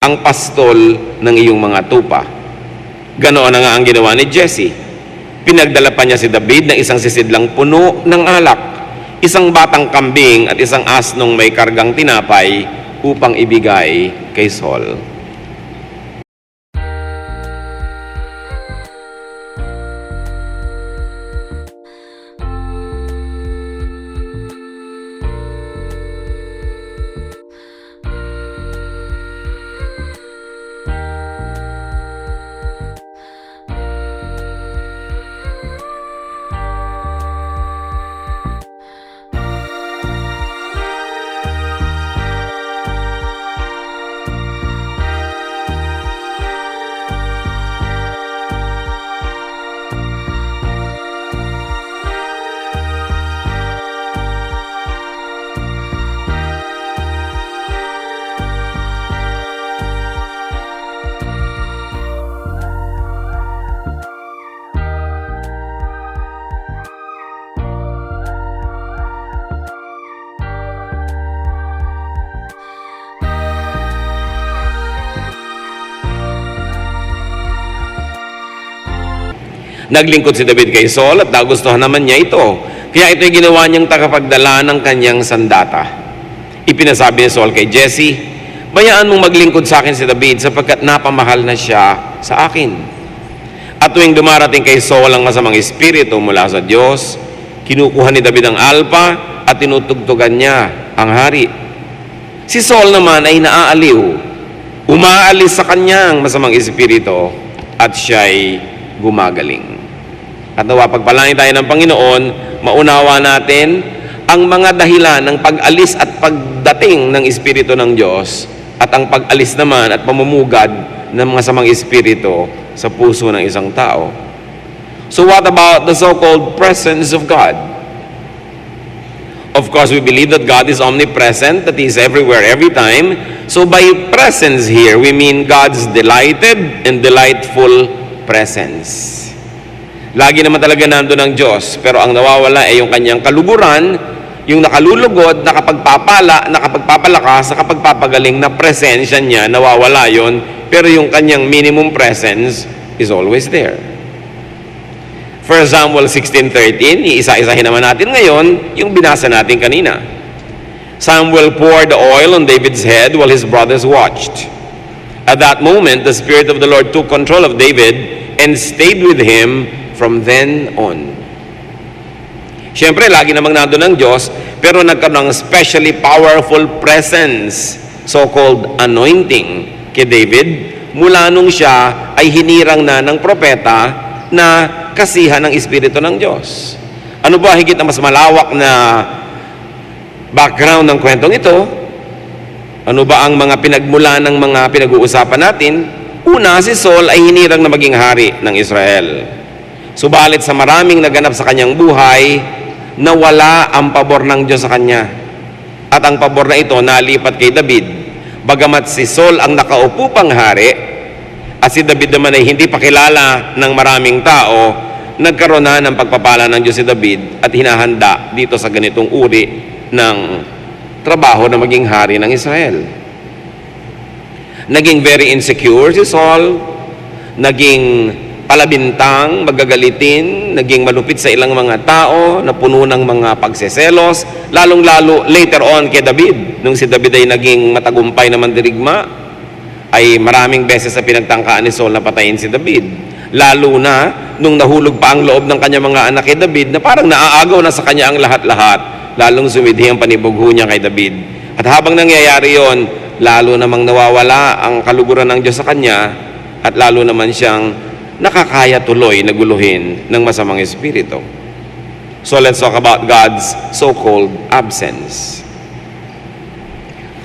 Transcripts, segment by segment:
ang pastol ng iyong mga tupa. Ganoon na nga ang ginawa ni Jesse. Pinagdala pa niya si David ng isang sisidlang puno ng alak, isang batang kambing at isang asnong may kargang tinapay upang ibigay kay Saul. Naglingkod si David kay Saul at nagustuhan naman niya ito. Kaya ito'y ginawa niyang tagapagdala ng kanyang sandata. Ipinasabi ni Saul kay Jesse, "Bayaan mong maglingkod sa akin si David sapagkat napamahal na siya sa akin." At tuwing dumarating kay Saul ang masamang espiritu mula sa Diyos, kinukuha ni David ang alpa at tinutugtugan niya ang hari. Si Saul naman ay naaaliw, umaalis sa kanyang masamang espiritu at siya'y gumagaling. At nawa pagpalain tayo ng Panginoon, maunawa natin ang mga dahilan ng pag-alis at pagdating ng Espiritu ng Diyos at ang pag-alis naman at pamumugad ng mga samang espiritu sa puso ng isang tao. So what about the so-called presence of God? Of course, we believe that God is omnipresent, that He is everywhere, every time. So by presence here, we mean God's delighted and delightful presence. Lagi naman talaga nandun ang Diyos, pero ang nawawala ay yung kanyang kaluguran, yung nakalulugod, nakapagpapalakas, nakapagpapagaling na presensya niya, nawawala yon, pero yung kanyang minimum presence is always there. 1 Samuel 16:13, iisa-isahin naman natin ngayon yung binasa natin kanina. Samuel poured the oil on David's head while his brothers watched. At that moment, the Spirit of the Lord took control of David and stayed with him from then on. Siyempre, lagi namang nandun ang Diyos, pero nagkaroon ng especially powerful presence, so-called anointing, kay David, mula nung siya ay hinirang na ng propeta na kasihan ng Espiritu ng Diyos. Ano ba higit na mas malawak na background ng kwentong ito? Ano ba ang mga pinagmulan ng mga pinag-uusapan natin? Una, si Saul ay hinirang na maging hari ng Israel. Subalit sa maraming naganap sa kanyang buhay, nawala ang pabor ng Diyos sa kanya. At ang pabor na ito nalipat kay David. Bagamat si Saul ang nakaupo pang hari, at si David naman ay hindi pa kilala ng maraming tao, nagkaroon na ng pagpapala ng Diyos si David at hinahanda dito sa ganitong uri ng trabaho na maging hari ng Israel. Naging very insecure si Saul, naging palabintang, magagalitin, naging malupit sa ilang mga tao, na puno ng mga pagseselos, lalong-lalo later on kay David. Nung si David ay naging matagumpay na mandirigma, ay maraming beses sa pinagtangkaan ni Saul na patayin si David. Lalo na nung nahulog pa ang loob ng kanyang mga anak kay David, na parang naaagaw na sa kanya ang lahat-lahat, lalong sumidhi ang panibugho niya kay David. At habang nangyayari yon, lalo namang nawawala ang kaluguran ng Diyos sa kanya, at lalo naman siyang nakakaya tuloy na guluhin ng masamang espiritu. So let's talk about God's so-called absence.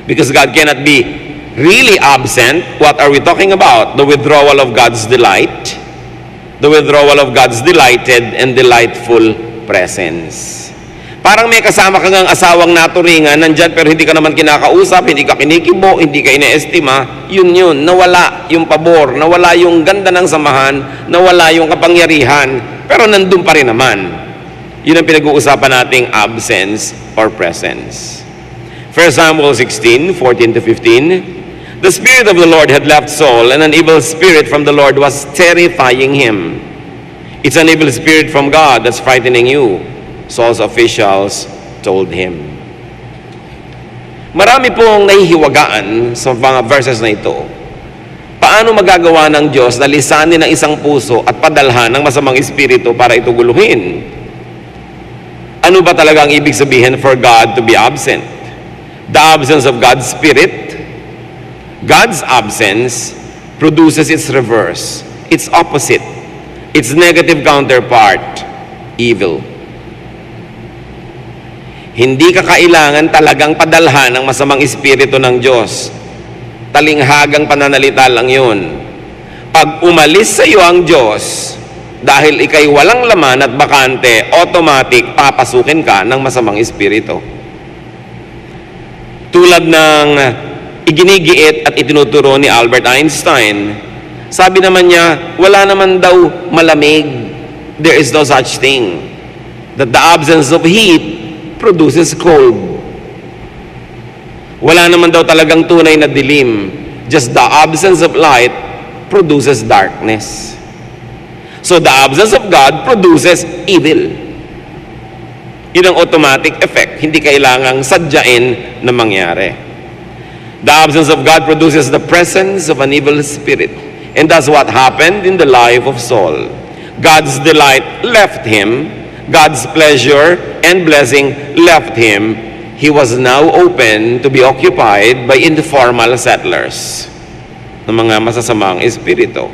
Because God cannot be really absent, what are we talking about? The withdrawal of God's delight, the withdrawal of God's delighted and delightful presence. Parang may kasama kang asawang naturingan, nandyan pero hindi ka naman kinakausap, hindi ka kinikibo, hindi ka ine-estima, yun, nawala yung pabor, nawala yung ganda ng samahan, nawala yung kapangyarihan, pero nandun pa rin naman. Yun ang pinag-uusapan nating absence or presence. 1 Samuel 16:14-15, The Spirit of the Lord had left Saul, and an evil spirit from the Lord was terrifying him. It's an evil spirit from God that's frightening you, Saul's officials told him. Marami pong nahihiwagaan sa mga verses na ito. Paano magagawa ng Diyos na lisanin ng isang puso at padalhan ng masamang espiritu para ito guluhin? Ano ba talaga ang ibig sabihin for God to be absent? The absence of God's Spirit? God's absence produces its reverse, its opposite, its negative counterpart, evil. Hindi ka kailangan talagang padalhan ng masamang espiritu ng Diyos. Talinghagang pananalita lang yun. Pag umalis sa iyo ang Diyos, dahil ikay walang laman at bakante, automatic papasukin ka ng masamang espiritu. Tulad ng iginigiit at itinuturo ni Albert Einstein, sabi naman niya, wala naman daw malamig. There is no such thing. That the absence of heat produces cold. Wala naman daw talagang tunay na dilim. Just the absence of light produces darkness. So the absence of God produces evil. Yun ang automatic effect. Hindi kailangang sadyain na mangyari. The absence of God produces the presence of an evil spirit. And that's what happened in the life of Saul. God's delight left him. God's pleasure and blessing left him. He was now open to be occupied by informal settlers, ng mga masasamang espiritu.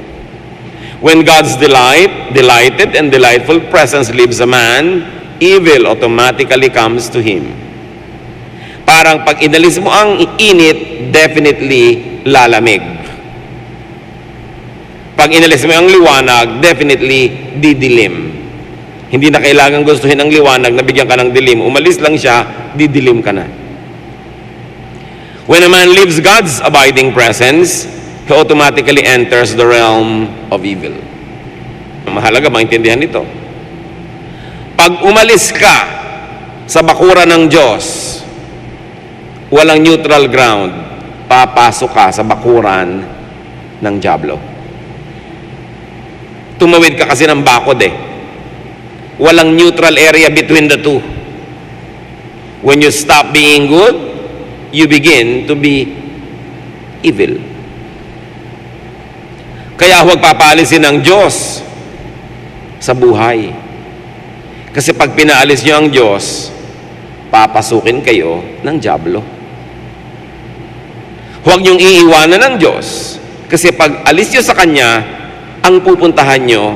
When God's delighted and delightful presence leaves a man, evil automatically comes to him. Parang pag inalis mo ang init, definitely lalamig. Pag inalis mo ang liwanag, definitely didilim. Hindi na kailangan gustuhin ang liwanag na bigyan ka ng dilim. Umalis lang siya, didilim ka na. When a man leaves God's abiding presence, he automatically enters the realm of evil. Mahalaga maintindihan ito. Pag umalis ka sa bakuran ng Diyos, walang neutral ground, papasok ka sa bakuran ng dyablo. Tumawid ka kasi ng bakod Walang neutral area between the two. When you stop being good, you begin to be evil. Kaya huwag papaalisin ng Diyos sa buhay. Kasi pag pinaalis nyo ang Diyos, papasukin kayo ng dyablo. Huwag nyong iiwanan ng Diyos. Kasi pag alis nyo sa Kanya, ang pupuntahan nyo,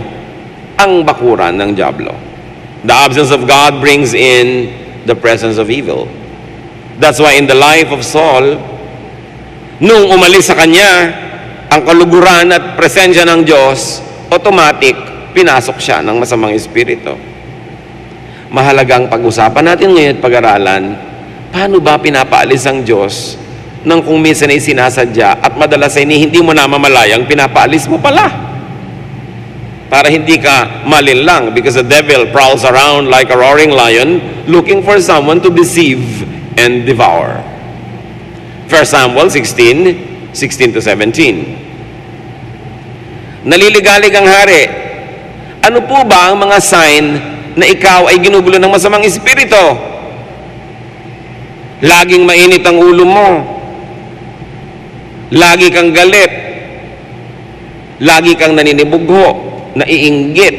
ang bakuran ng dyablo. The absence of God brings in the presence of evil. That's why in the life of Saul, nung umalis sa kanya, ang kaluguran at presensya ng Diyos, automatic, pinasok siya ng masamang espiritu. Mahalagang pag-usapan natin ngayon at pag-aralan, paano ba pinapaalis ang Diyos nang kung minsan ay sinasadya at madalas ay hindi mo namamalayang pinapaalis mo pala? Para hindi ka malinlang, because the devil prowls around like a roaring lion looking for someone to deceive and devour. 1 Samuel 16:16-17. Naliligalig ang hari. Ano po ba ang mga sign na ikaw ay ginugulo ng masamang espiritu? Laging mainit ang ulo mo. Lagi kang galit. Lagi kang naninibugho. Naiinggit,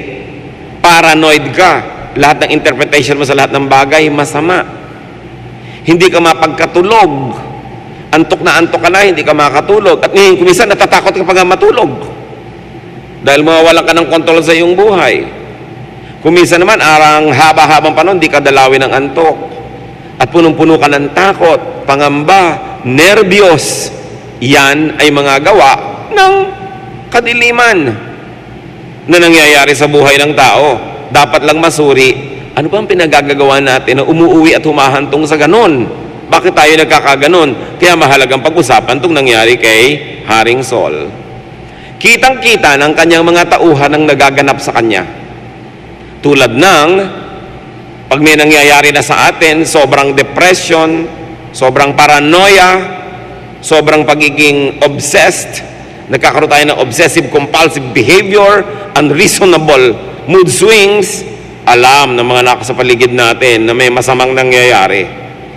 paranoid ka, lahat ng interpretation mo sa lahat ng bagay, masama. Hindi ka mapagkatulog, antok na antok ka na, hindi ka makatulog. At ngayon, kumisan, natatakot ka pa nga matulog. Dahil mawawalan ka ng kontrol sa iyong buhay. Kumisan naman, arang haba-habang panon, hindi ka dalawin ng antok. At punong-puno ka ng takot, pangamba, nervyos. Yan ay mga gawa ng kadiliman na nangyayari sa buhay ng tao. Dapat lang masuri, ano ba ang pinagagagawa natin na umuuwi at humahantong sa ganon? Bakit tayo nagkakaganon? Kaya mahalagang pag-usapan itong nangyari kay Haring Saul. Kitang-kita ng kanyang mga tauhan ang nagaganap sa kanya. Tulad ng, pag may nangyayari na sa atin, sobrang depression, sobrang paranoia, sobrang pagiging obsessed, nagkakaroon tayo ng obsessive compulsive behavior, unreasonable mood swings, alam ng mga nasa paligid natin na may masamang nangyayari.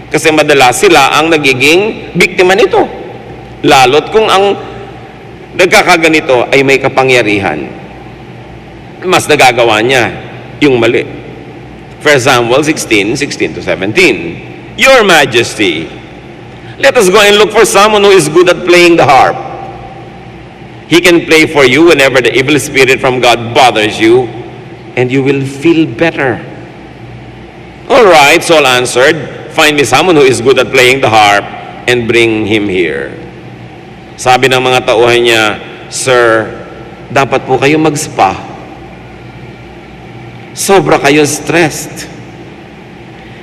Kasi madalas sila ang nagiging biktima nito. Lalo't kung ang nagkakaganito ay may kapangyarihan, mas nagagawa niya yung mali. 1 Samuel 16:16 to 17. Your Majesty, let us go and look for someone who is good at playing the harp. He can play for you whenever the evil spirit from God bothers you, and you will feel better. All right, Saul answered, find me someone who is good at playing the harp and bring him here. Sabi ng mga tauhan niya, Sir, dapat po kayo mag-spa. Sobra kayo stressed.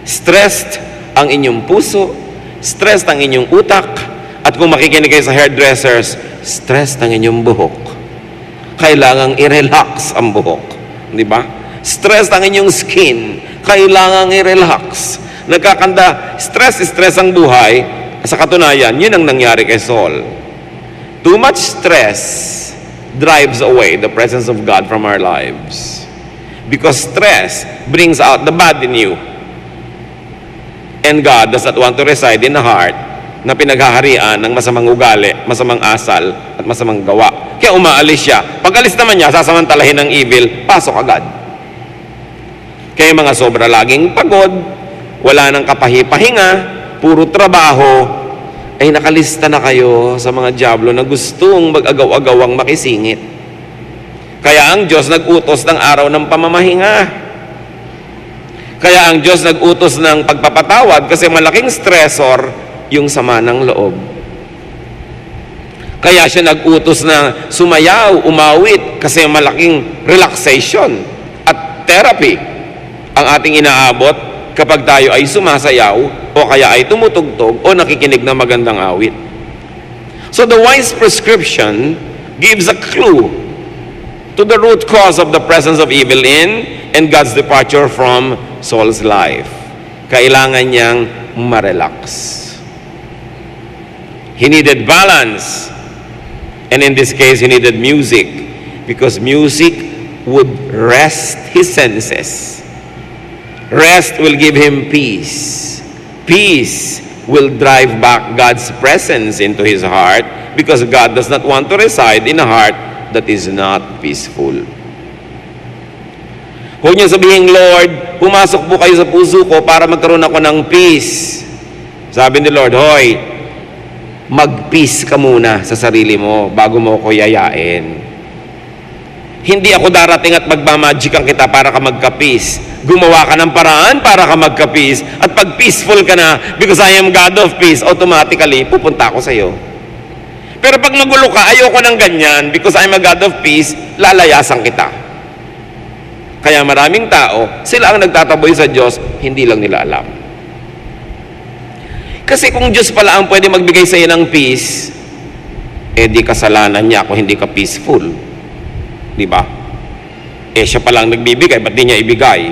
Stressed ang inyong puso, stressed ang inyong utak, at kung makikinig kayo sa hairdressers, stressed ang inyong buhok. Kailangang i-relax ang buhok. Di ba? Stressed ang inyong skin, kailangang i-relax. Stress ang buhay. Sa katunayan, yun ang nangyari kay Saul. Too much stress drives away the presence of God from our lives. Because stress brings out the bad in you. And God does not want to reside in the heart na pinaghaharian ng masamang ugali, masamang asal, at masamang gawa. Kaya umaalis siya. Pag alis naman niya, sasamantalahin ng evil, pasok agad. Kaya mga sobra laging pagod, wala nang kapahi-pahinga, puro trabaho, ay nakalista na kayo sa mga dyablo na gustong mag-agaw-agawang makisingit. Kaya ang Diyos nag-utos ng araw ng pamamahinga. Kaya ang Diyos nag-utos ng pagpapatawad kasi malaking stressor yung sama ng loob. Kaya siya nag-utos na sumayaw, umawit kasi malaking relaxation at therapy ang ating inaabot kapag tayo ay sumasayaw o kaya ay tumutugtog o nakikinig ng magandang awit. So the wise prescription gives a clue to the root cause of the presence of evil in and God's departure from Saul's life. Kailangan niyang ma-relax. He needed balance. And in this case, he needed music. Because music would rest his senses. Rest will give him peace. Peace will drive back God's presence into his heart because God does not want to reside in a heart that is not peaceful. Huwag niyo sabihin, Lord, pumasok po kayo sa puso ko para magkaroon ako ng peace. Sabi ni Lord, hoy, mag-peace ka muna sa sarili mo bago mo ko yayain. Hindi ako darating at magmamagikan kita para ka magka-peace. Gumawa ka ng paraan para ka magka-peace. At pag peaceful ka na, because I am God of peace, automatically, pupunta ako sa iyo. Pero pag magulo ka, ayoko ng ganyan, because I'm a God of peace, lalayasan kita. Kaya maraming tao, sila ang nagtataboy sa Diyos, hindi lang nila alam. Kasi kung Diyos pala ang pwede magbigay sa iyo ng peace, eh di kasalanan niya kung hindi ka peaceful. Di ba? Eh siya palang nagbibigay, ba't di niya ibigay?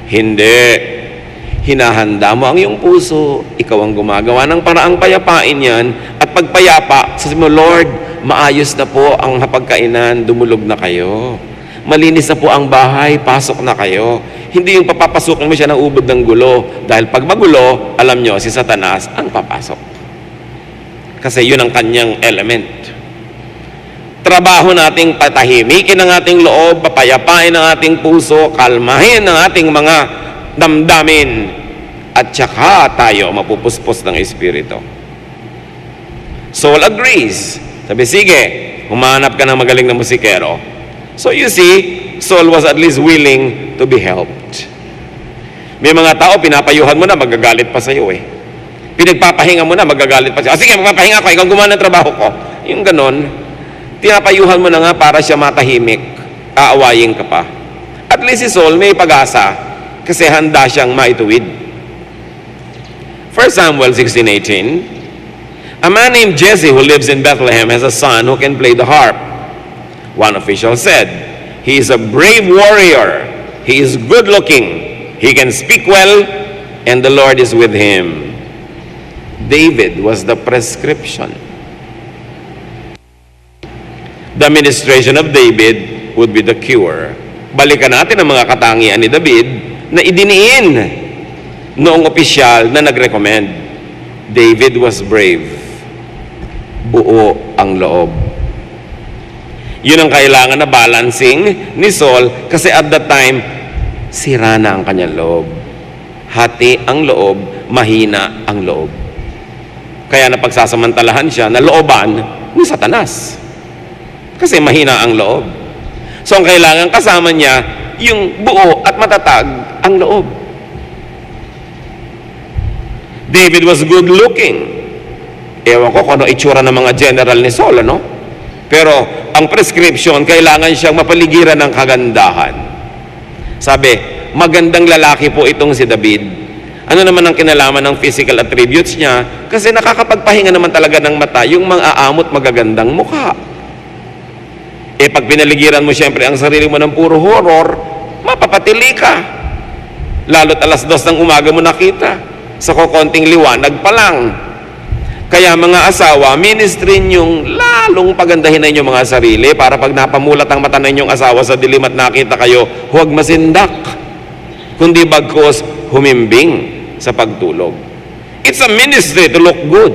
Hindi. Hinahanda mo ang iyong puso, ikaw ang gumagawa ng paraang payapain yan, at pagpayapa, sabi mo, Lord, maayos na po ang hapagkainan, dumulog na kayo. Malinis na po ang bahay, pasok na kayo. Hindi yung papapasukin mo siya ng ubod ng gulo, dahil pag magulo, alam nyo, si Satanas ang papasok. Kasi yun ang kanyang element. Trabaho nating patahimikin ang ating loob, papayapain ang ating puso, kalmahin ang ating mga damdamin, at saka tayo mapupuspos ng Espiritu. Saul agrees. Sabi, sige, humanap ka ng magaling na musikero. So you see, Saul was at least willing to be helped. May mga tao, pinapayuhan mo na, magagalit pa sa'yo eh. Pinagpapahinga mo na, magagalit pa sa'yo. Sige, magpapahinga ko, ikaw gumawa ng trabaho ko. Yung ganon, pinapayuhan mo na nga para siya matahimik, aawayin ka pa. At least si Saul may pag-asa kasi handa siyang maituwid. 1 Samuel 16:18, a man named Jesse who lives in Bethlehem has a son who can play the harp. One official said, he is a brave warrior, he is good looking, he can speak well, and the Lord is with him. David was the prescription. The ministration of David would be the cure. Balikan natin ang mga katangian ni David na idiniin noong opisyal na nag-recommend. David was brave. Buo ang loob. Yun ang kailangan na balancing ni Saul kasi at that time, sira na ang kanyang loob. Hati ang loob, mahina ang loob. Kaya napagsasamantalahan siya na looban ni Satanas. Kasi mahina ang loob. So ang kailangan kasama niya, yung buo at matatag ang loob. David was good looking. Ewan ko kung ano itsura ng mga general ni Saul, ano? Pero ang prescription, kailangan siyang mapaligiran ng kagandahan. Sabi, magandang lalaki po itong si David. Ano naman ang kinalaman ng physical attributes niya? Kasi nakakapagpahinga naman talaga ng mata yung mga aamot magagandang mukha. Pag pinaligiran mo siyempre ang sarili mo ng puro horror, mapapatili ka. Lalo't alas 2 ng umaga mo nakita. Sa kokonting liwanag pa lang. Kaya mga asawa, ministry ninyong lalong pagandahin na inyong mga sarili para pag napamulat ang mata na inyong asawa sa dilim at nakita kayo, huwag masindak. Kundi bagkos humimbing sa pagtulog. It's a ministry to look good.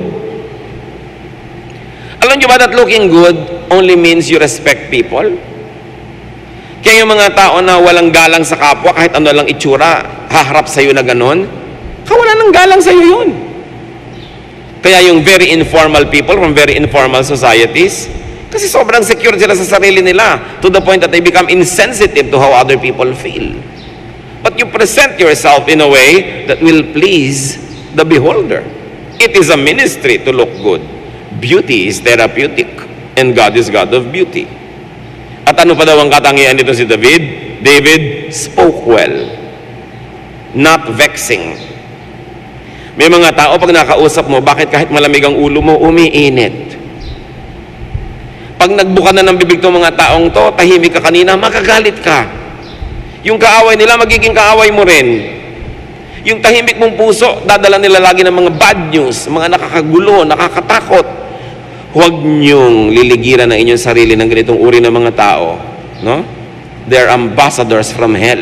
Alam niyo ba that looking good only means you respect people? Kaya yung mga tao na walang galang sa kapwa, kahit ano lang itsura, haharap sa'yo na ganon, kawalan ng galang sa'yo yun. Kaya yung very informal people from very informal societies, kasi sobrang secure sila sa sarili nila to the point that they become insensitive to how other people feel. But you present yourself in a way that will please the beholder. It is a ministry to look good. Beauty is therapeutic and God is God of beauty. At ano pa daw ang katangian nito si David? David spoke well, not vexing. May mga tao pag nakausap mo, bakit kahit malamig ang ulo mo, umiinit? Pag nagbuka na ng bibig to mga taong to, tahimik ka kanina, makagalit ka. Yung kaaway nila, magiging kaaway mo rin. Yung tahimik mong puso, dadala nila lagi ng mga bad news, mga nakakagulo, nakakatakot. Huwag niyong liligiran ang inyong sarili ng ganitong uri ng mga tao. No? They are ambassadors from hell.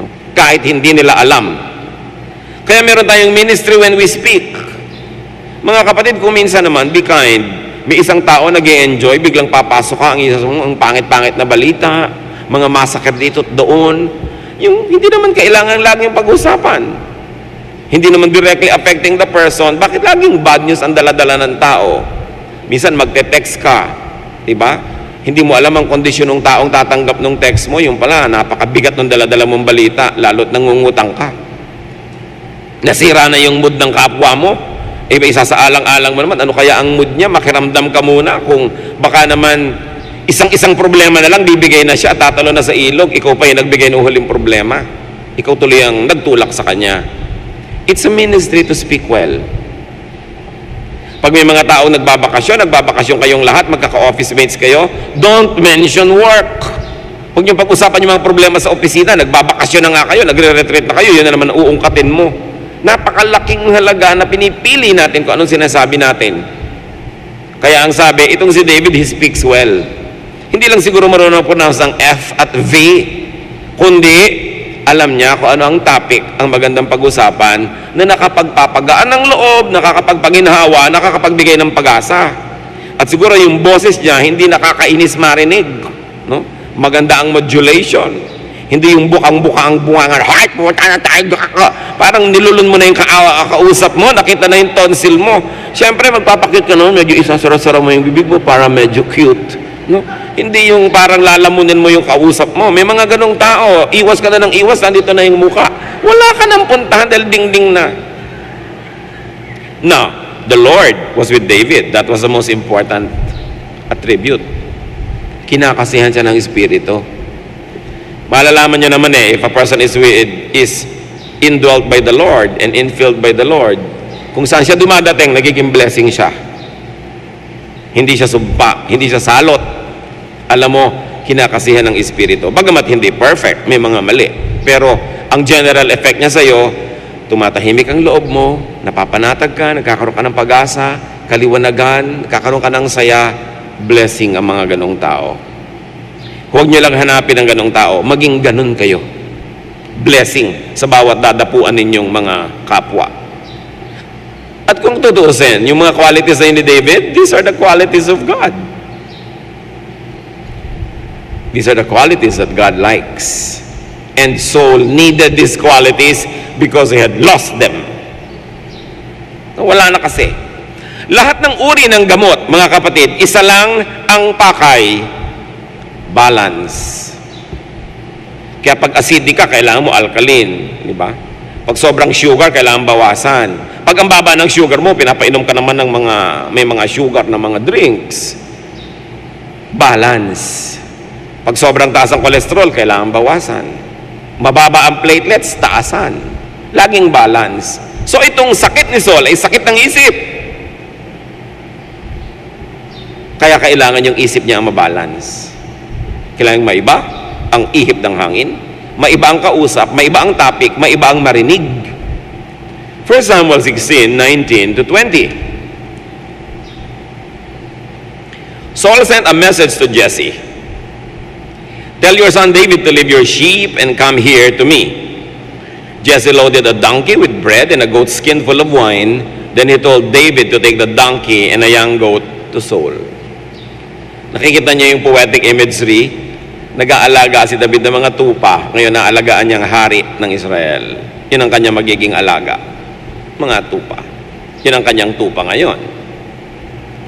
No? Kahit hindi nila alam. Kaya meron tayong ministry when we speak. Mga kapatid, kung minsan naman, be kind. May isang tao nag-e-enjoy, biglang papasok ka, ang pangit-pangit na balita, mga massacre dito at doon. Yung hindi naman kailangan laging pag-usapan. Hindi naman directly affecting the person. Bakit laging bad news ang dala-dala ng tao? Minsan magte-text ka, diba? Hindi mo alam ang kondisyon ng taong tatanggap ng text mo, yung pala, napakabigat ng dala-dala mong balita, lalo't nangungutang ka. Nasira na yung mood ng kapwa mo, isasaalang-alang mo naman, ano kaya ang mood niya? Makiramdam ka muna kung baka naman isang problema na lang, bibigay na siya at tatalo na sa ilog, ikaw pa yung nagbigay ng huling problema. Ikaw tuloy ang nagtulak sa kanya. It's a ministry to speak well. Pag may mga tao nagbabakasyon kayong lahat, magkaka-office mates kayo, don't mention work. Huwag niyong pag-usapan yung mga problema sa opisina, nagbabakasyon na nga kayo, nagre-retreat na kayo, yun na naman uungkatin mo. Napakalaking halaga na pinipili natin kung anong sinasabi natin. Kaya ang sabi, itong si David, he speaks well. Hindi lang siguro marunong pronounce ang F at V, kundi alam niya kung ano ang topic, ang magandang pag-usapan na nakapagpapagaan ng loob, nakakapagpaginhawa, nakakapagbigay ng pag-asa. At siguro yung boses niya, hindi nakakainis marinig. No? Maganda ang modulation. Hindi yung bukang-buka ang bungangan, "Hay, pumunta na tayo." Parang nilulun mo na yung kausap mo, nakita na yung tonsil mo. Siyempre, magpapakit ka noon, medyo isasara-sara mo yung bibig mo para medyo cute. No? Hindi yung parang lalamunin mo yung kausap mo. May mga ganong tao, iwas ka na ng iwas, nandito na yung muka. Wala ka nang puntahan dahil ding-ding na. Now, the Lord was with David. That was the most important attribute. Kinakasihan siya ng Espiritu. Malalaman nyo naman if a person is indwelt by the Lord and infilled by the Lord, kung saan siya dumadating, nagiging blessing siya. Hindi siya sumpa, hindi siya salot. Alam mo, kinakasihan ng Espiritu. Bagamat hindi perfect, may mga mali. Pero ang general effect niya sa'yo, tumatahimik ang loob mo, napapanatag ka, nagkakaroon ka ng pag-asa, kaliwanagan, nagkakaroon ka ng saya, blessing ang mga ganong tao. Huwag niyo lang hanapin ang ganong tao, maging ganon kayo. Blessing sa bawat dadapuan ninyong mga kapwa. At kung tutuusin, yung mga qualities na ni David, these are the qualities of God. These are the qualities that God likes. And Saul needed these qualities because he had lost them. Wala na kasi. Lahat ng uri ng gamot, mga kapatid, isa lang ang pakay, balance. Kaya pag acidic ka, kailangan mo alkaline, di ba? Pag sobrang sugar, kailangan bawasan. Pag ang baba ng sugar mo, pinapainom ka naman ng may mga sugar na mga drinks. Balance. Pag sobrang taas ang cholesterol, kailangan bawasan. Mababa ang platelets, taasan. Laging balance. So itong sakit ni Saul ay sakit ng isip. Kaya kailangan yung isip niya ang mabalance. Kailangan maiba ang ihip ng hangin, maiba ang kausap, maiba ang topic, maiba ang marinig. 1 Samuel 16:19-20. Saul sent a message to Jesse. Tell your son David to leave your sheep and come here to me. Jesse loaded a donkey with bread and a goat skin full of wine. Then he told David to take the donkey and a young goat to Saul. Nakikita niya yung poetic imagery. Nag-aalaga si David ng mga tupa. Ngayon naalagaan niyang hari ng Israel. Yun ang kanyang magiging alaga. Mga tupa. Yun ang kanyang tupa ngayon.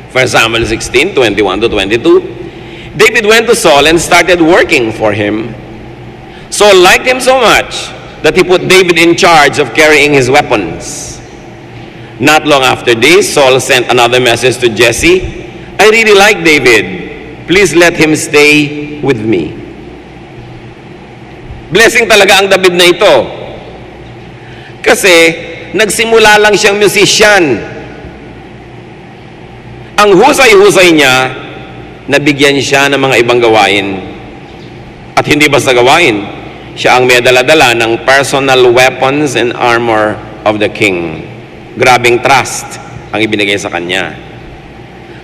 1 Samuel 16:21-22. David went to Saul and started working for him. Saul liked him so much that he put David in charge of carrying his weapons. Not long after this, Saul sent another message to Jesse. I really like David. Please let him stay with me. Blessing talaga ang David na ito. Kasi nagsimula lang siyang musician. Ang husay-husay niya, nabigyan siya ng mga ibang gawain. At hindi basta gawain, siya ang may dala-dala ng personal weapons and armor of the king. Grabing trust ang ibinigay sa kanya.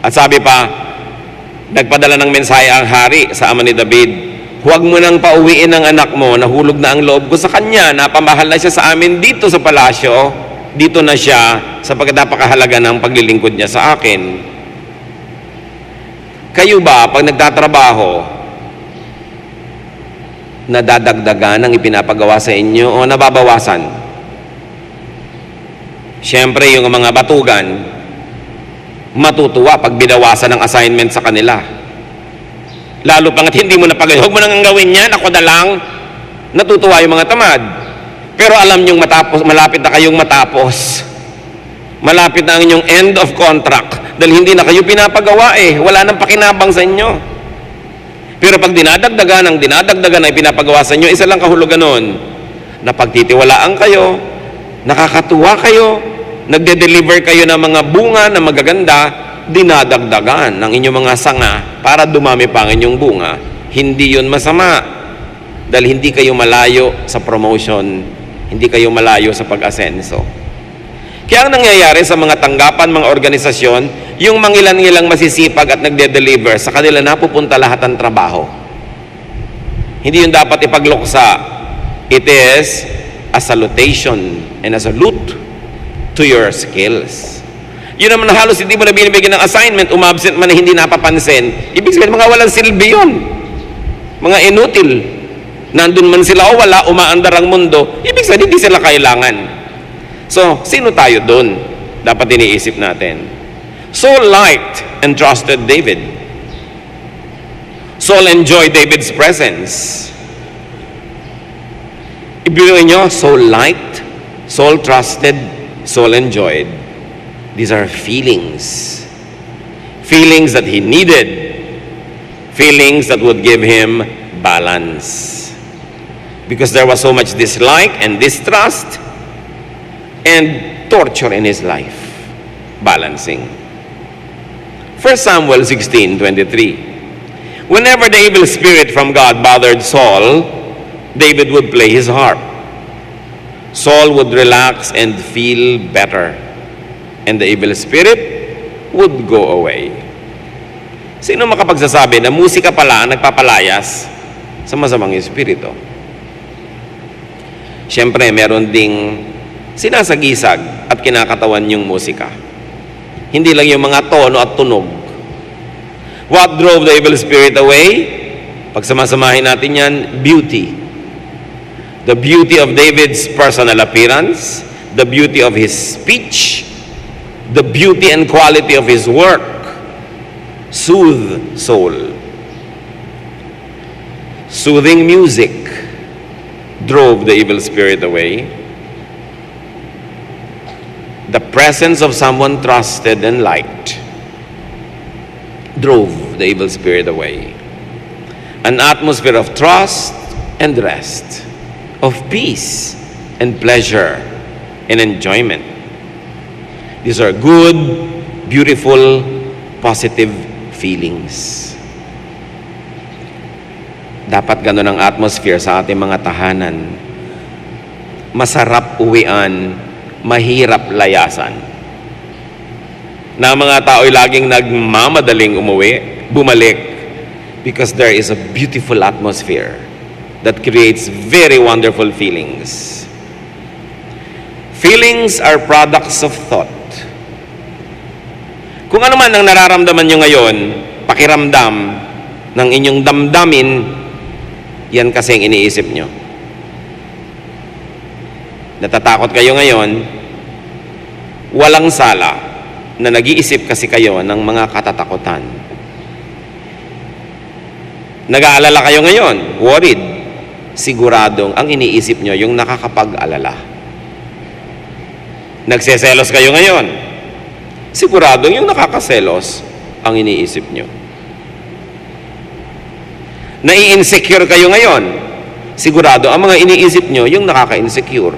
At sabi pa, nagpadala ng mensahe ang hari sa ama ni David, huwag mo nang pauwiin ang anak mo, nahulog na ang loob ko sa kanya, napamahal na siya sa amin dito sa palasyo, dito na siya sapagkat napakahalaga ng paglilingkod niya sa akin. Kayo ba, pag nagtatrabaho, nadadagdagan ang ipinapagawa sa inyo o nababawasan? Siyempre, yung mga batugan, matutuwa pag binawasan ng assignment sa kanila. Lalo pang at hindi mo napagawin, huwag mo nang gawin yan, ako na lang, natutuwa yung mga tamad. Pero alam nyong malapit na kayong matapos. Malapit na ang inyong end of contract. Dahil hindi na kayo pinapagawa wala nang pakinabang sa inyo. Pero pag dinadagdagan ay pinapagawa sa inyo, isa lang kahulugan nun, na pagtitiwalaan kayo, nakakatuwa kayo, nagde-deliver kayo ng mga bunga na magaganda, dinadagdagan ng inyong mga sanga para dumami pa ang inyong bunga. Hindi yun masama. Dahil hindi kayo malayo sa promotion, hindi kayo malayo sa pag-asenso. Kaya ang nangyayari sa mga tanggapan, mga organisasyon, yung mangilan-ngilang masisipag at nagde-deliver, sa kanila napupunta lahat ng trabaho. Hindi yun dapat ipagluksa. It is a salutation and a salute to your skills. Yun naman halos hindi mo na binibigyan ng assignment, umabsent man na hindi napapansin. Ibig sabihin, mga walang silbi yun. Mga inutil. Nandun man sila o wala, umaandar ang mundo. Ibig sabihin, hindi sila kailangan. So, sino tayo dun? Dapat iniisip natin. Saul liked and trusted David. Saul enjoyed David's presence. Ibigay nyo, Saul liked, Saul trusted, Saul enjoyed. These are feelings. Feelings that he needed. Feelings that would give him balance. Because there was so much dislike and distrust and torture in his life. Balancing. 1 Samuel 16:23. Whenever the evil spirit from God bothered Saul, David would play his harp. Saul would relax and feel better, and the evil spirit would go away. Sino makapagsasabi na musika pala ang nagpapalayas sa masamang espiritu? Siyempre, meron ding sinasagisag at kinakatawan yung musika. Hindi lang yung mga tono at tunog. What drove the evil spirit away? Pagsamasamahin natin yan, beauty. The beauty of David's personal appearance, the beauty of his speech, the beauty and quality of his work, soothe soul. Soothing music drove the evil spirit away. The presence of someone trusted and liked drove the evil spirit away. An atmosphere of trust and rest, of peace and pleasure and enjoyment. These are good, beautiful, positive feelings. Dapat ganun ang atmosphere sa ating mga tahanan. Masarap uwian, mahirap layasan. Na mga tao'y laging nagmamadaling bumalik, because there is a beautiful atmosphere that creates very wonderful feelings. Feelings are products of thought. Kung ano man ang nararamdaman nyo ngayon, pakiramdam ng inyong damdamin, yan kasi ang iniisip nyo. Natatakot kayo ngayon, walang sala na nag-iisip kasi kayo ng mga katatakutan. Nag-aalala kayo ngayon, worried, siguradong ang iniisip nyo yung nakakapag-alala. Nagseselos kayo ngayon, siguradong yung nakakaselos ang iniisip nyo. Nai-insecure kayo ngayon, sigurado ang mga iniisip nyo yung nakaka-insecure.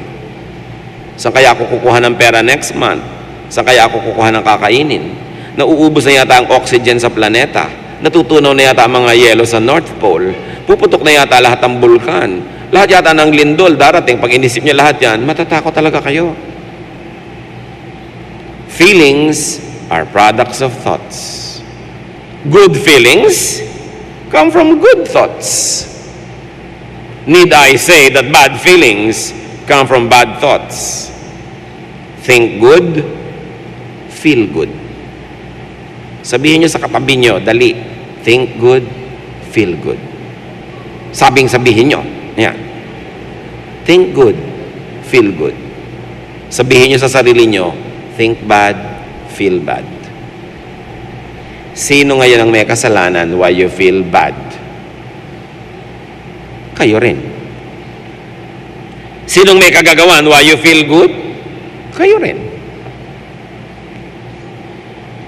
Saan kaya ako kukuha ng pera next month? Saan kaya ako kukuha ng kakainin? Nauubos na yata ang oxygen sa planeta. Natutunaw na yata ang mga yelo sa North Pole. Puputok na yata lahat ng bulkan. Lahat yata ng lindol darating. Pag inisip niyo lahat yan, matatakot talaga kayo. Feelings are products of thoughts. Good feelings come from good thoughts. Need I say that bad feelings come from bad thoughts? Think good, feel good. Sabihin nyo sa katabi nyo, dali. Think good, feel good. Sabihin nyo. Yan. Think good, feel good. Sabihin nyo sa sarili nyo, think bad, feel bad. Sino ngayon ang may kasalanan why you feel bad? Kayo rin. Sinong may kagagawan why you feel good? Kayo rin.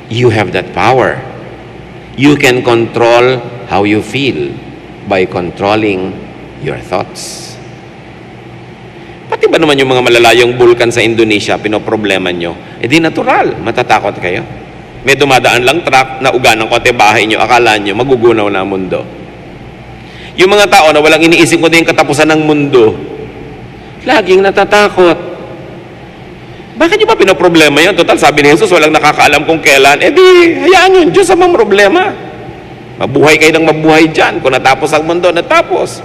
You have that power. You can control how you feel by controlling your thoughts. Pati ba naman yung mga malalayong bulkan sa Indonesia, pinoproblema nyo? Eh di natural, matatakot kayo. May dumadaan lang truck na uga ng kote bahay nyo, akala nyo magugunaw na ang mundo. Yung mga tao na walang iniisip ko din katapusan ng mundo, laging natatakot. Bakit nyo ba pinoproblema yun? Total, sabi ni Jesus, walang nakakaalam kung kailan. Eh di, hayaan yun, Diyos ang problema. Mabuhay kayo ng mabuhay dyan. Kung natapos ang mundo, natapos.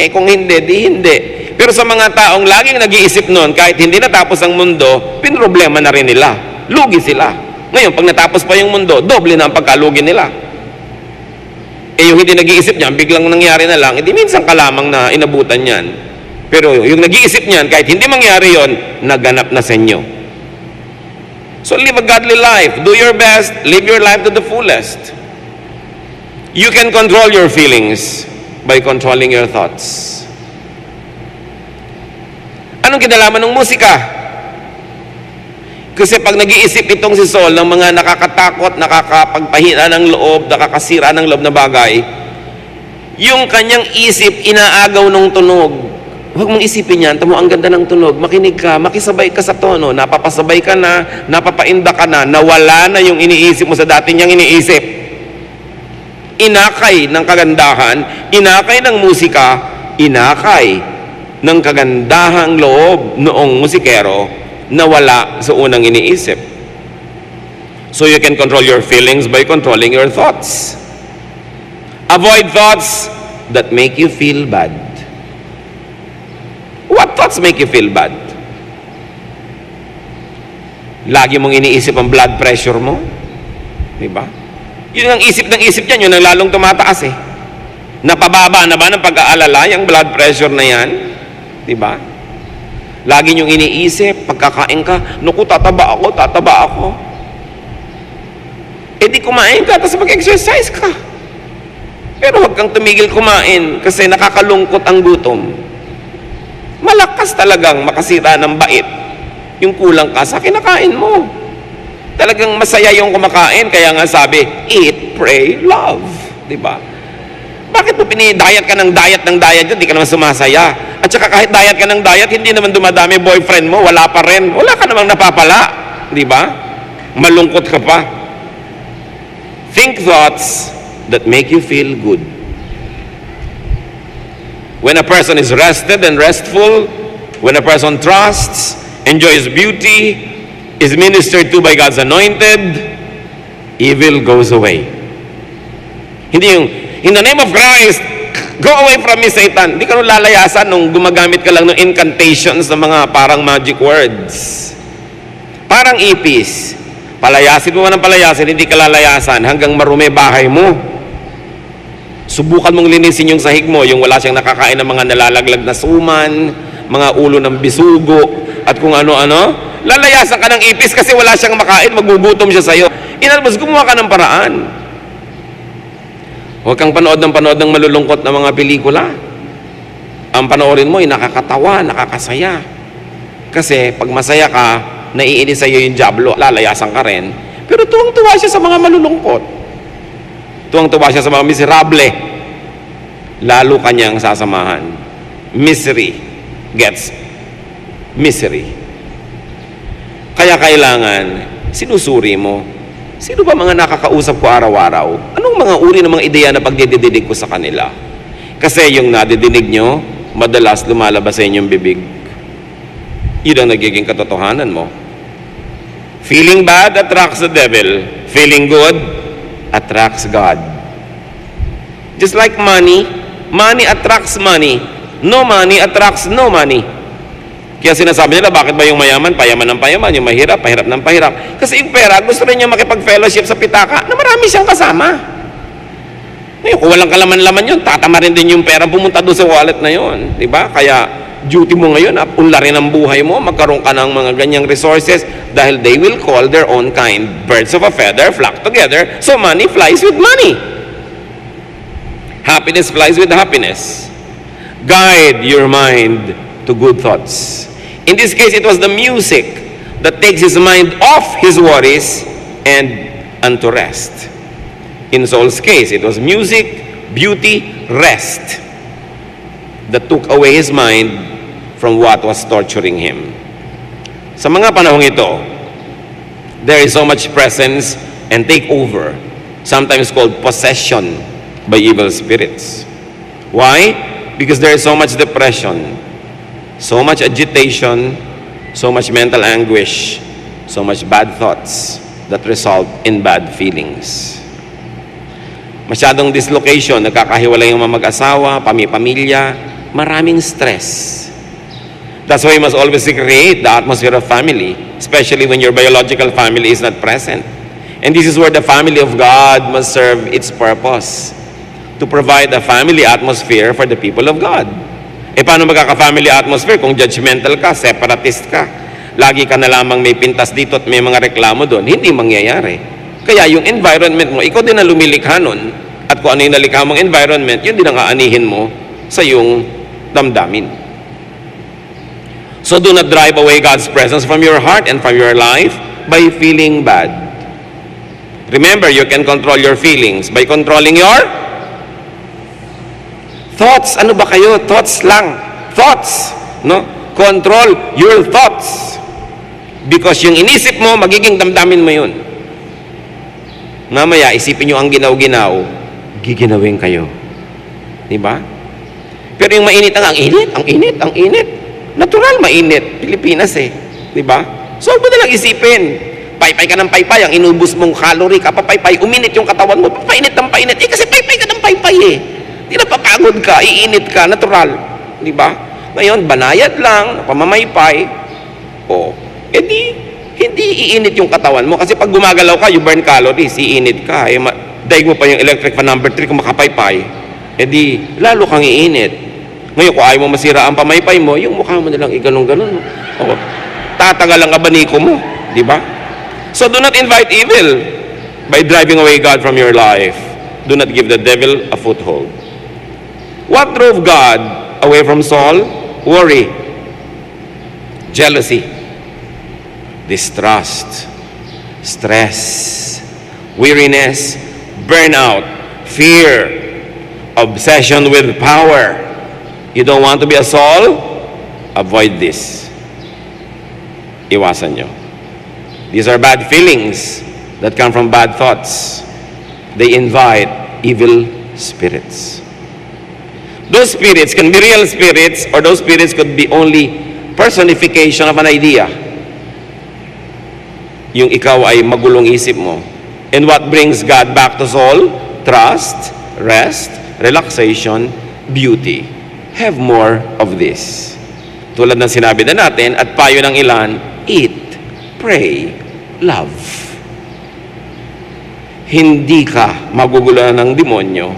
Eh kung hindi, di hindi. Pero sa mga taong laging nag-iisip nun, kahit hindi natapos ang mundo, pinroblema na rin nila. Lugi sila. Ngayon, pag natapos pa yung mundo, doble na ang pagkalugi nila. Eh yung hindi nag-iisip niyan, biglang nangyari na lang, hindi minsan ka lamang na inabutan yan. Pero yung nag-iisip niyan, kahit hindi mangyari yon, naganap na sa inyo. So live a godly life. Do your best. Live your life to the fullest. You can control your feelings by controlling your thoughts. Anong kinalaman ng musika? Kasi pag nag-iisip itong si Saul ng mga nakakatakot, nakakapagpahina ng loob, nakakasira ng loob na bagay, yung kanyang isip inaagaw ng tunog. Huwag mong isipin yan, tamo ang ganda ng tunog, makinig ka, makisabay ka sa tono, napapasabay ka na, napapainda ka na, nawala na yung iniisip mo sa dati niyang iniisip. Inakay ng kagandahan, inakay ng musika, inakay ng kagandahang loob noong musikero na wala sa unang iniisip. So you can control your feelings by controlling your thoughts. Avoid thoughts that make you feel bad. What thoughts make you feel bad? Lagi mong iniisip ang blood pressure mo. Diba? Yun ang isip ng isip niyan, yun ang lalong tumataas eh. Napababa na ba ng pag-aalala yung blood pressure na yan? Diba? Lagi niyong iniisip, pagkakain ka, naku, tataba ako. Eh di kumain ka, tapos mag-exercise ka. Pero huwag kang tumigil kumain kasi nakakalungkot ang gutom. Malakas talagang makasira ng bait yung kulang ka sa kinakain mo. Talagang masaya yung kumakain, kaya nga sabi, eat, pray, love. Diba? Bakit mo pinidayat ka ng diet dyan, di ka naman sumasaya? At saka kahit diet ka ng diet, hindi naman dumadami boyfriend mo, wala pa rin. Wala ka namang napapala. Diba? Malungkot ka pa. Think thoughts that make you feel good. When a person is rested and restful, when a person trusts, enjoys beauty, is ministered to by God's anointed, evil goes away. Hindi yung, in the name of Christ, go away from me, Satan. Hindi ka nung lalayasan nung gumagamit ka lang ng incantations ng mga parang magic words. Parang ipis. Palayasin mo ng palayasin, hindi ka lalayasan hanggang marumi bahay mo. Subukan mong linisin yung sahig mo, yung wala siyang nakakain ng mga nalalaglag na suman, mga ulo ng bisugo, at kung ano-ano. Lalayasan ka ng ipis kasi wala siyang makain, magugutom siya sa'yo. Inalbos, gumawa ka ng paraan. Huwag kang panood ng malulungkot na mga pelikula. Ang panoorin mo ay nakakatawa, nakakasaya. Kasi pag masaya ka, naiinis sa'yo yung diablo, lalayasan ka rin. Pero tuwang-tuwa siya sa mga malulungkot. Tuwang-tuwa siya sa mga miserable. Lalo kanyang sasamahan. Misery gets misery. Kaya kailangan, sinusuri mo, sino ba mga nakakausap ko araw-araw? Anong mga uri ng mga ideya na pagdidinig ko sa kanila? Kasi yung nadidinig nyo, madalas lumalabas sa inyong bibig. Yun ang nagiging katotohanan mo. Feeling bad attracts the devil. Feeling good attracts God. Just like money, money attracts money. No money attracts no money. Kaya sinasabi nila, bakit ba yung mayaman, payaman ng payaman, yung mahirap, pahirap ng pahirap? Kasi yung pera, gusto rin niya makipag-fellowship sa pitaka na marami siyang kasama. Ngayon, kung walang kalaman-laman yun, tatama rin din yung pera pumunta doon sa wallet na yun. Diba? Kaya, duty mo ngayon, unlarin ang buhay mo, magkaroon ka ng mga ganyang resources dahil they will call their own kind. Birds of a feather flock together, so money flies with money. Happiness flies with happiness. Guide your mind to good thoughts. In this case, it was the music that takes his mind off his worries and unto rest. In Saul's case, it was music, beauty, rest that took away his mind from what was torturing him. Sa mga panahong ito, there is so much presence and takeover, sometimes called possession by evil spirits. Why? Because there is so much depression, so much agitation, so much mental anguish, so much bad thoughts that result in bad feelings. Masyadong dislocation, nagkakahiwalay yung mga mag-asawa, pamilya, maraming stress. That's why you must always create the atmosphere of family, especially when your biological family is not present. And this is where the family of God must serve its purpose, to provide a family atmosphere for the people of God. E paano magkaka-family atmosphere kung judgmental ka, separatist ka? Lagi ka na lamang may pintas dito at may mga reklamo doon. Hindi mangyayari. Kaya yung environment mo, ikaw din ang lumilikha nun. At kung ano yung nalikha mong environment, yun din ang aanihin mo sa iyong damdamin. So do not drive away God's presence from your heart and from your life by feeling bad. Remember, you can control your feelings by controlling your thoughts. Ano ba kayo? Thoughts lang. Thoughts. No? Control your thoughts. Because yung inisip mo, magiging damdamin mo yun. Mamaya, isipin nyo ang ginaw-ginaw, giginawin kayo. Diba? Pero yung mainit ang init, ang init, ang init. Natural mainit. Pilipinas eh. Di ba? So, huwag mo nalang isipin. Paypay ka ng paypay, ang inubos mong calorie, kapapaypay, uminit yung katawan mo, papainit ng painit. Eh, kasi paypay ka ng paypay eh. Di napapagod ka, iinit ka, natural. Di ba? Ngayon, banayad lang, pamamaypay, hindi iinit yung katawan mo. Kasi pag gumagalaw ka, you burn calories, iinit ka. Eh, daig mo pa yung electric fan number 3 kung makapaypay, lalo kang iinit. Ngayon, kung ayaw mo masira ang pamaypay mo, yung mukha mo nalang iganong-ganon. Tatagal ang abaniko mo. Di ba? So, do not invite evil by driving away God from your life. Do not give the devil a foothold. What drove God away from Saul? Worry, jealousy, distrust, stress, weariness, burnout, fear, obsession with power. You don't want to be a Saul? Avoid this. Iwasan nyo. These are bad feelings that come from bad thoughts. They invite evil spirits. Those spirits can be real spirits, or those spirits could be only personification of an idea. Yung ikaw ay magulong isip mo. And what brings God back to Saul? Trust, rest, relaxation, beauty. Have more of this. Tulad ng sinabi na natin, at payo ng ilan, eat, pray, love. Hindi ka magugulan ng demonyo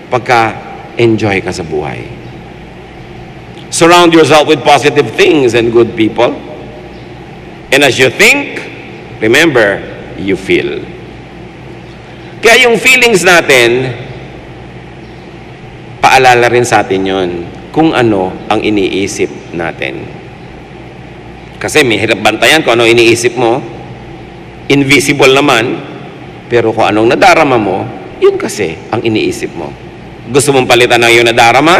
pagka enjoy ka sa buhay. Surround yourself with positive things and good people. And as you think, remember, you feel. Kaya yung feelings natin, paalala rin sa atin yun kung ano ang iniisip natin. Kasi may hirap bantayan kung ano iniisip mo. Invisible naman, pero kung anong nadarama mo, yun kasi ang iniisip mo. Gusto mong palitan ang iyong nadarama?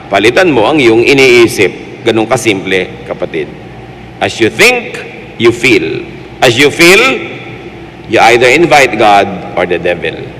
Palitan mo ang iyong iniisip. Ganun kasimple, kapatid. As you think, you feel. As you feel, you either invite God or the devil.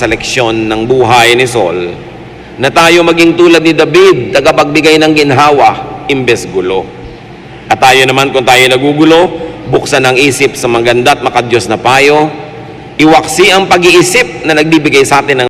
Sa leksyon ng buhay ni Saul, na tayo maging tulad ni David, tagapagbigay ng ginhawa, imbes gulo. At tayo naman, kung tayo nagugulo, buksan ang isip sa maganda at makadiyos na payo, iwaksi ang pag-iisip na nagbibigay sa atin ng